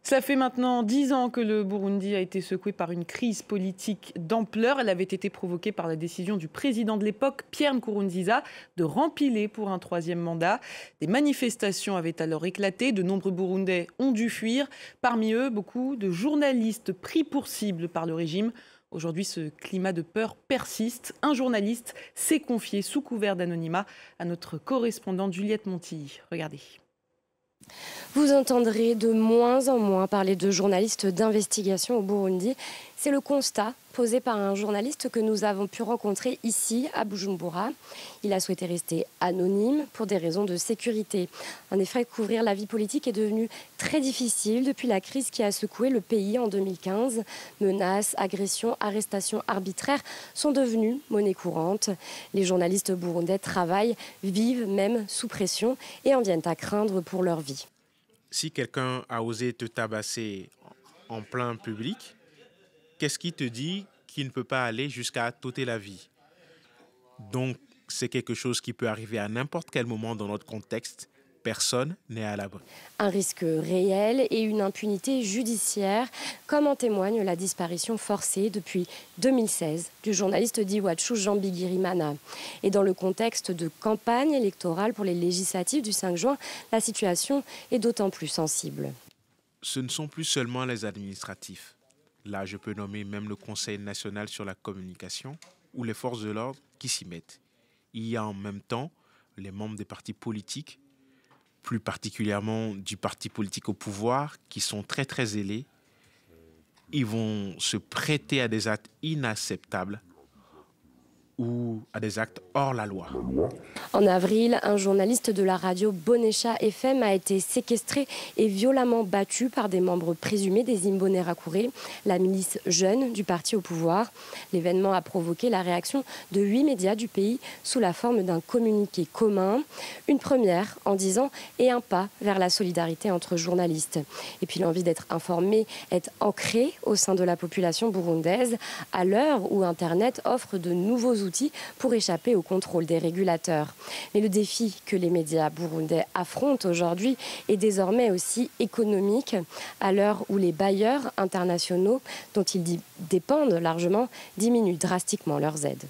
Ça fait maintenant 10 ans que le Burundi a été secoué par une crise politique d'ampleur. Elle avait été provoquée par la décision du président de l'époque, Pierre Nkurunziza, de rempiler pour un troisième mandat. Des manifestations avaient alors éclaté. De nombreux Burundais ont dû fuir. Parmi eux, beaucoup de journalistes pris pour cible par le régime. Aujourd'hui, ce climat de peur persiste. Un journaliste s'est confié sous couvert d'anonymat à notre correspondante Juliette Montilly. Regardez. Vous entendrez de moins en moins parler de journalistes d'investigation au Burundi. C'est le constat posé par un journaliste que nous avons pu rencontrer ici à Bujumbura. Il a souhaité rester anonyme pour des raisons de sécurité. En effet, couvrir la vie politique est devenu très difficile depuis la crise qui a secoué le pays en 2015. Menaces, agressions, arrestations arbitraires sont devenues monnaie courante. Les journalistes burundais travaillent, vivent même sous pression et en viennent à craindre pour leur vie. Si quelqu'un a osé te tabasser en plein public, qu'est-ce qui te dit qu'il ne peut pas aller jusqu'à t'ôter la vie? Donc, c'est quelque chose qui peut arriver à n'importe quel moment dans notre contexte. Personne n'est à l'abri. Un risque réel et une impunité judiciaire, comme en témoigne la disparition forcée depuis 2016 du journaliste d'Iwachu Jean Bigirimana. Et dans le contexte de campagne électorale pour les législatives du 5 juin, la situation est d'autant plus sensible. Ce ne sont plus seulement les administratifs. Là, je peux nommer même le Conseil national sur la communication ou les forces de l'ordre qui s'y mettent. Il y a en même temps les membres des partis politiques, plus particulièrement du parti politique au pouvoir, qui sont très très zélés. Ils vont se prêter à des actes inacceptables ou à des actes hors la loi. En avril, un journaliste de la radio Bonesha FM a été séquestré et violemment battu par des membres présumés des Imbonerakure, la milice jeune du parti au pouvoir. L'événement a provoqué la réaction de 8 médias du pays sous la forme d'un communiqué commun. Une première en 10 ans et un pas vers la solidarité entre journalistes. Et puis l'envie d'être informé est ancrée au sein de la population burundaise à l'heure où Internet offre de nouveaux outils pour échapper au contrôle des régulateurs. Mais le défi que les médias burundais affrontent aujourd'hui est désormais aussi économique, à l'heure où les bailleurs internationaux, dont ils dépendent largement, diminuent drastiquement leurs aides.